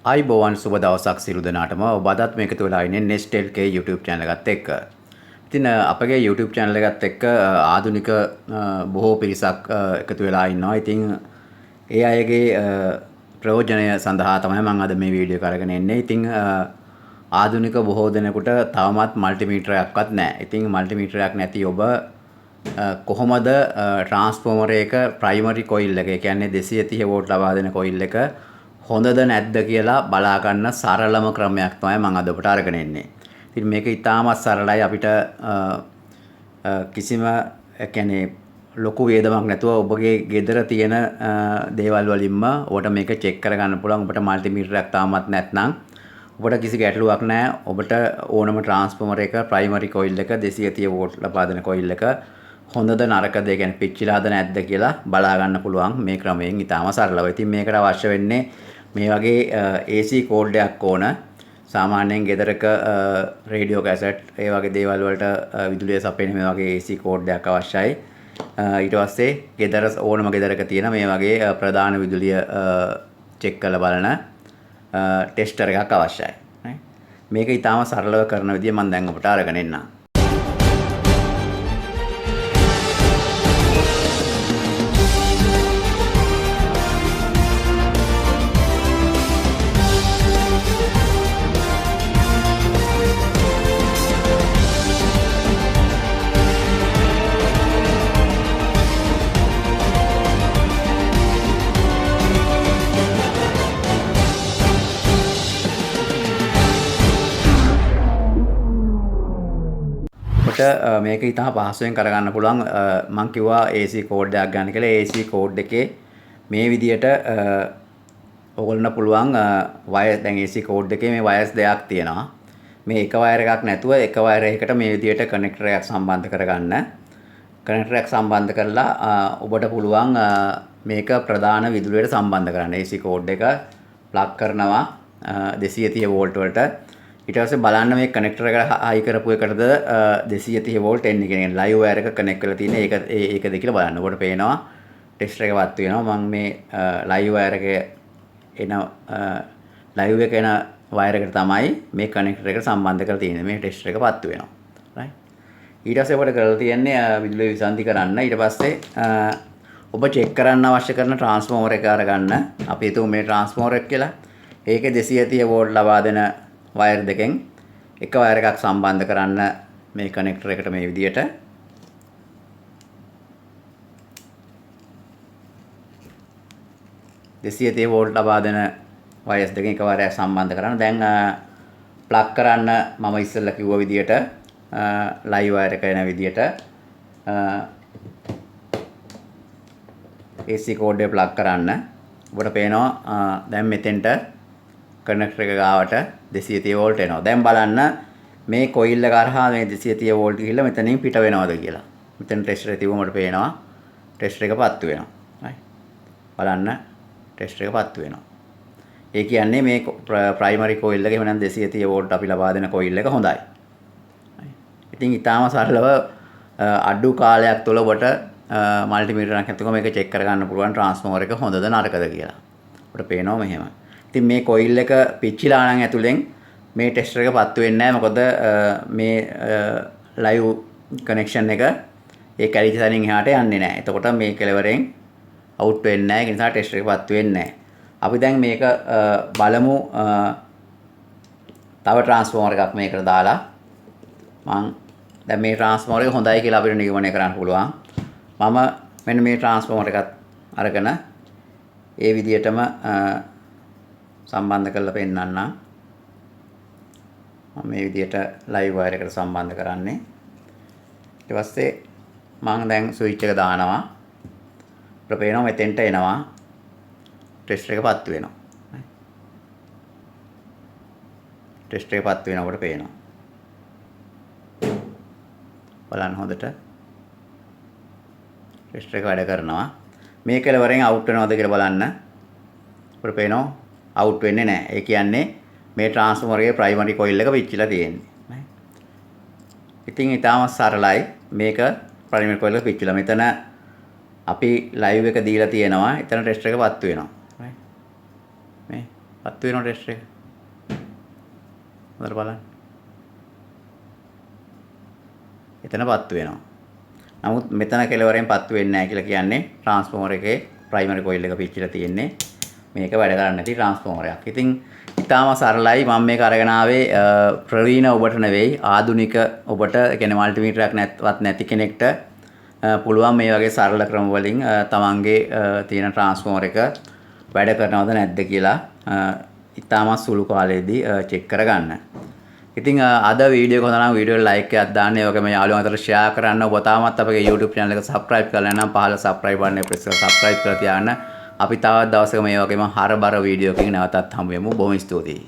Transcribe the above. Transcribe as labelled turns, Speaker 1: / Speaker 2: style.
Speaker 1: ආයිබෝවන් සුබ දවසක් සියලු දෙනාටම ඔබ අදත් මේකතු වෙලා ඉන්නේ Nestel K YouTube channel එකත් එක්ක. ඉතින් අපගේ YouTube channel එකත් එක්ක ආධුනික බොහෝ පිරිසක් එකතු වෙලා ඉන්නවා. ඉතින් ඒ අයගේ ප්‍රයෝජනය සඳහා තමයි මම අද මේ වීඩියෝ එක අරගෙන එන්නේ. ඉතින් ආධුනික බොහෝ දෙනෙකුට තවමත් මල්ටිමීටර් එකක්වත් නැහැ. ඉතින් මල්ටිමීටර් එකක් නැති ඔබ කොහොමද ට්‍රාන්ස්ෆෝමර් එක ප්‍රයිමරි කොයිල් එක, ඒ කියන්නේ 230 වෝල්ට් ලබා දෙන කොයිල් එක හොඳද නැද්ද කියලා බලා ගන්න සරලම ක්‍රමයක් තමයි මම අද ඔබට අරගෙන එන්නේ. ඉතින් මේක ඉතාමත් සරලයි. අපිට කිසිම කියන්නේ ලොකු වේදමක් නැතුව ඔබගේ ගෙදර තියෙන දේවල් වලින්ම ඔබට මේක චෙක් කරගන්න පුළුවන්. ඔබට මල්ටිමීටර් එකක් තාමත් නැත්නම් ඔබට කිසි ගැටලුවක් නැහැ. ඔබට ඕනම ට්‍රාන්ස්ෆෝමර් එක ප්‍රයිමරි කොයිල් එක 230 වෝල්ට් ලබා දෙන කොයිල් එක හොඳද නරකද, ඒ කියන්නේ පිච්චිලාද නැද්ද කියලා බලා ගන්න පුළුවන් මේ ක්‍රමයෙන් ඉතාම සරලව. ඉතින් මේකට අවශ්‍ය වෙන්නේ මේ වගේ AC කෝඩ් එකක් ඕන. සාමාන්‍යයෙන් ගෙදරක රේඩියෝ කැසට් ඒ වගේ දේවල් වලට විදුලිය සපයන මේ වගේ AC කෝඩ් එකක් අවශ්‍යයි. ඊට පස්සේ ගෙදර ඕනම ගෙදරක තියෙන මේ වගේ ප්‍රධාන විදුලිය චෙක් කරලා බලන ටෙස්ටර් එකක් අවශ්‍යයි. මේක ඊටාම සරලව කරන විදිය මම දැන් ඔබට අරගෙන එන්නම්. මේක ඉතාම පහසුවෙන් කරගන්න පුළුවන්. මම කිව්වා AC කෝඩ් එකක් ගන්න කියලා. AC කෝඩ් එකේ මේ විදියට ඔයගොල්ලන්ට පුළුවන් වයර්, දැන් AC කෝඩ් එකේ මේ වයර්ස් දෙකක් තියෙනවා. මේ එක වයර් එකක් නැතුව එක වයර් එකකට මේ විදියට කනෙක්ටර් එකක් සම්බන්ධ කරගන්න. කනෙක්ටර් එකක් සම්බන්ධ කරලා ඔබට පුළුවන් මේක ප්‍රධාන විදුලියට සම්බන්ධ කරන්න. AC කෝඩ් එක ප්ලග් කරනවා 230 වෝල්ට් වලට. ඊට පස්සේ බලන්න මේ කනෙක්ටර් එක හයි කරපු එකටද 230 වෝල්ට් එන්නේ කියන්නේ ලයිව් වයර් එක කනෙක්ට් කරලා තියෙන ඒකද කියලා බලන්න. ඔබට පේනවා ටෙස්ටර් එක වත් වෙනවා. මම මේ ලයිව් වයර් එක එන ලයිව් එක එන වයර් එකට තමයි මේ කනෙක්ටර් එක සම්බන්ධ කරලා තියෙන්නේ. මේ ටෙස්ටර් එක වත් වෙනවා. රයිට්. ඊට පස්සේ ඔබට කරලා තියෙන්නේ විදුලිය විසන්ධි කරන්න. ඊට පස්සේ ඔබ චෙක් කරන්න අවශ්‍ය කරන ට්‍රාන්ස්ෆෝමර් එක අරගන්න. අපි හිතමු මේ ට්‍රාන්ස්ෆෝමර් එක කියලා. ඒකේ 230 වෝල්ට් ලබා දෙන වයර් දෙකෙන් එක වයර් එකක් සම්බන්ධ කරන්න මේ කනෙක්ටර් එකට මේ විදියට. දෙසියතේ වෝල්ට් ලබා දෙන වයර්ස් දෙකෙන් එක වයර් එකක් සම්බන්ධ කරන්න. දැන් ප්ලග් කරන්න මම ඉස්සෙල්ලා කිව්ව විදියට ලයිව් වයර් එක එන විදියට AC කෝඩ් එක ප්ලග් කරන්න. ඔබට පේනවා දැන් මෙතෙන්ට කනෙක්ටර් එක ගාවට 230 වෝල්ට් එනවා. දැන් බලන්න මේ කොයිල් එක හරහා මේ 230 වෝල්ට් ගිහිල්ලා මෙතනින් පිට වෙනවද කියලා. මෙතන ටෙස්ටර් එක තිබුණාට පේනවා ටෙස්ටර් එක පත්තු වෙනවා. හරි. බලන්න ටෙස්ටර් එක පත්තු වෙනවා. ඒ කියන්නේ මේ ප්‍රයිමරි කොයිල් එක එහෙම නැත්නම් 230 වෝල්ට් අපි ලබා දෙන කොයිල් එක හොඳයි. හරි. ඉතින් ඊටාම සරලව අඩු කාලයක් තුළ ඔබට මල්ටිමීටර් එකක් නැතිව මේක චෙක් කරගන්න පුළුවන් ට්‍රාන්ස්ෆෝමර් එක හොඳද නරකද කියලා. ඔබට පේනවා මෙහෙම. ඉතින් මේ කොයිල් එක පිච්චිලා නම් ඇතුලෙන් මේ ටෙස්ටර් එක පත්තු වෙන්නේ නැහැ. මොකද මේ ලයිව් කනෙක්ෂන් එක ඒ කැලිච්ච තැනින් එහාට යන්නේ නැහැ. එතකොට මේ කෙලවරෙන් අවුට් වෙන්නේ නැහැ. ඒ නිසා ටෙස්ටර් එක පත්තු වෙන්නේ නැහැ. අපි දැන් මේක බලමු තව ට්‍රාන්ස්ෆෝමර් එකක් මේකට දාලා. මම දැන් මේ ට්‍රාන්ස්ෆෝමර් එක හොඳයි කියලා අපිට නිගමනය කරන්න පුළුවන්. මම මෙන්න මේ ට්‍රාන්ස්ෆෝමර් එකත් අරගෙන ඒ විදිහටම සම්බන්ධ කරලා පෙන්නන්නම්. මම මේ විදිහට ලයිව් වයර් එකට සම්බන්ධ කරන්නේ. ඊට පස්සේ මම දැන් ස්විච් එක දානවා. අපිට පේනවා මෙතෙන්ට එනවා. ටෙස්ටර් එක පත්තු වෙනවා. ටෙස්ටර් එක පත්තු වෙනවා අපිට පේනවා. බලන්න හොඳට. ටෙස්ටර් එක වැඩ කරනවා. මේ කෙලවරෙන් අවුට් වෙනවද කියලා බලන්න. අපිට පේනවා අවුට් වෙන්නේ නැහැ. ඒ කියන්නේ මේ ට්‍රාන්ස්ෆෝමර් එකේ ප්‍රයිමරි කොයිල් එක පිච්චිලා තියෙන්නේ. ඉතින් ඊටාම සරලයි. මේක ප්‍රයිමරි කොයිල් එක පිච්චිලා. මෙතන අපි ලයිව් එක දීලා තියෙනවා. එතන ටෙස්ටර් එක පත්තු වෙනවා. මේ පත්තු වෙනවා ටෙස්ට් එක. හොඳට බලන්න. එතන පත්තු වෙනවා. නමුත් මෙතන කෙලවරෙන් පත්තු වෙන්නේ නැහැ කියලා කියන්නේ ට්‍රාන්ස්ෆෝමර් එකේ ප්‍රයිමරි කොයිල් එක පිච්චිලා තියෙන්නේ. මේක වැඩ කරන්නේ නැති ට්‍රාන්ස්ෆෝමරයක්. ඉතින් ඉතාලම සරලයි. මම මේක අරගෙන ආවේ ප්‍රවීණ ඔබට නෙවෙයි ආධුනික ඔබට, ඒ කියන්නේ මල්ටිමීටරයක් නැති කෙනෙක්ට පුළුවන් මේ වගේ සරල ක්‍රම වලින් තමන්ගේ තියෙන ට්‍රාන්ස්ෆෝමර් එක වැඩ කරනවද නැද්ද කියලා ඉතාලම සුළු කාලෙදී චෙක් කරගන්න. ඉතින් අද වීඩියෝ එක හොඳ නම් වීඩියෝ එක ලයික් එකක් දාන්න, ඒ වගේම යාළුවෝ අතර ෂෙයා කරන්න. ඔබ තාමත් අපගේ YouTube channel එක subscribe කරලා නැත්නම් පහළ subscribe button එක press කරලා subscribe කරලා තියාගන්න. අපි තවත් දවසක මේ වගේම හරබර වීඩියෝ එකකින් නැවතත් හමු වෙමු. බොහොම ස්තුතියි.